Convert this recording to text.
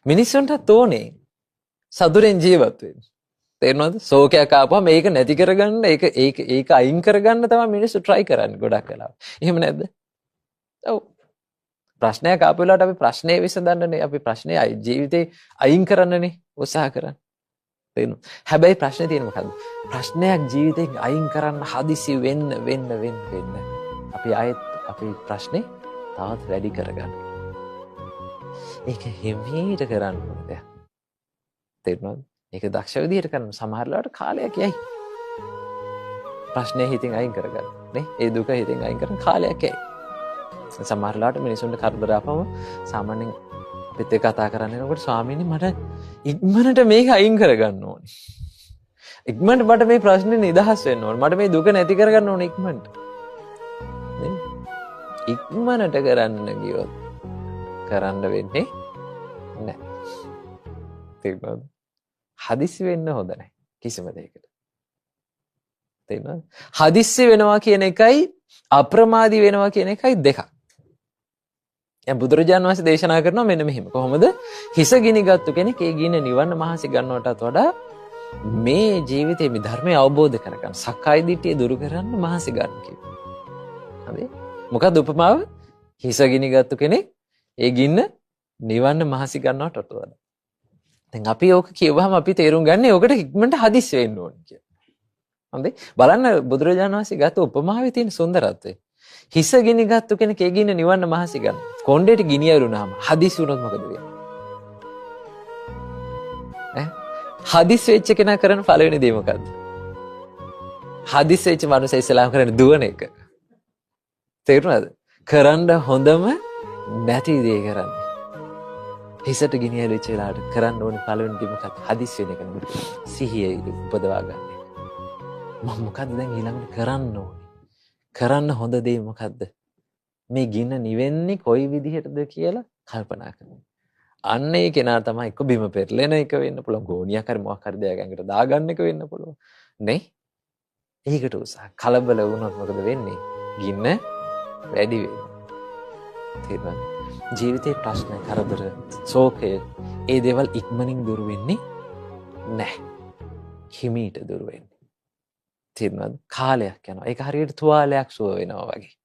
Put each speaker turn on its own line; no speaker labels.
මිනිස්සුන්ට ඕනේ සතුරෙන් ජීවත් වෙන්න. තේරෙනවද? ශෝකයක් ආපුවා මේක නැති කරගන්න ඒක අයින් කරගන්න තමයි මිනිස්සු try කරන්නේ ගොඩක් වෙලාවට. එහෙම නැද්ද? ඔව්. ප්‍රශ්නයක් ආපු වෙලාවට අපි ප්‍රශ්නේ විසඳන්නනේ අපි ප්‍රශ්නේ ජීවිතේ අයින් කරන්නනේ උත්සාහ කරන්නේ. තේරෙනවද? හැබැයි ප්‍රශ්නේ තියෙන්නේ මොකද්ද? ප්‍රශ්නයක් ජීවිතෙන් අයින් කරන්න හදිසි වෙන්න අපි ආයෙත් අපේ ප්‍රශ්නේ තවත් වැඩි කරගන්න. ඒක හිමීට කරන්න ඕනේ. තේරෙනවද? ඒක දක්ෂ විදිහට කරන සමහරලාට කාලයක් යයි. ප්‍රශ්නේ හිතින් අයින් කරගන්න. නේ? ඒ දුක හිතින් අයින් කරන කාලයක් යයි. සමහරලාට මිනිසුන්ට කරදර ආපම සාමාන්‍යයෙන් අපිත් එක්ක කතා කරන්න යනකොට ස්වාමීනි මට ඉක්මනට මේක අයින් කරගන්න ඕනේ. ඉක්මනට මට මේ ප්‍රශ්නේ නිදහස් වෙන්න ඕනේ. මට මේ දුක නැති කරගන්න ඕනේ ඉක්මනට. නේ? ඉක්මනට කරන්න ගියොත් කරන්න වෙන්නේ නැහැ. තේරුණාද? හදිස්සි වෙන්න හොඳ නැහැ කිසිම දෙයකට. තේරුණාද? හදිස්සි වෙනවා කියන එකයි අප්‍රමාදී වෙනවා කියන එකයි දෙකක්. දැන් බුදුරජාණන් වහන්සේ දේශනා කරනවා මෙන්න මෙහෙම. කොහොමද? හිස ගිනිගත්තු කෙනෙක් ඒ ගින්න නිවන්න මහසි ගන්නවටත් වඩා මේ ජීවිතයේ මේ ධර්මය අවබෝධ කරගන්න, සක්කාය දිට්ඨිය දුරු කරන්න මහසි ගන්න කියනවා. හරි? මොකක්ද උපමාව? හිස ගිනිගත්තු කෙනෙක් ඒ ගින්න නිවන්න මහසි ගන්නවටත් වඩා. දැන් අපි ඕක කියවහම අපි තේරුම් ගන්නේ ඕකට ඉක්මනට හදිස්සි වෙන්න ඕනේ කියලා. හොඳයි. බලන්න බුදුරජාණන් වහන්සේ ගත්ත උපමාවේ තියෙන සුන්දරත්වය. හිස ගිනිගත්තු කෙනෙක් ඒ ගින්න නිවන්න මහසි ගන්න. කොණ්ඩේට ගිනි ඇරුණාම හදිස්සි වුණොත් මොකද වෙන්නේ? හදිස්සි වෙච්ච කෙනා කරන පළවෙනි දේ මොකද්ද? හදිස්සි වෙච්ච මනුස්සය ඉස්ලාම් කරන්නේ දුවන එක. තේරුණාද? කරන්න හොඳම නැති දේ කරන්නේ. හිසට ගිනි ඇරිච්ච වෙලාවට කරන්න ඕනේ පළවෙනි දේ මොකක්ද? හදිස්සි වෙන එක නෙමෙයි. සිහිය උපදවා ගන්න. මම මොකද්ද දැන් ඊළඟට කරන්න ඕනේ? කරන්න හොඳ දේ මොකද්ද? මේ ගින්න නිවෙන්නේ කොයි විදිහටද කියලා කල්පනා කරනවා. අන්න ඒ කෙනා තමයි එක්ක බිම පෙරලෙන එක වෙන්න පුළුවන්. ගෝණියක් හරි මොකක් හරි දෙයක් ඇඟට දාගන්න එක වෙන්න පුළුවන්. නේ? ඒකට උසහ කලබල වුණොත් මොකද වෙන්නේ? ගින්න වැඩි වෙනවා. තේරුණාද? ජීවිතේ ප්‍රශ්න, කරදර, ශෝකය, ඒ දේවල් ඉක්මනින් දුර වෙන්නේ නැහැ. හිමීට දුර වෙන්නේ. තේරුණාද? කාලයක් යනවා. ඒක හරියට තුවාලයක් සුව වෙනවා වගේ.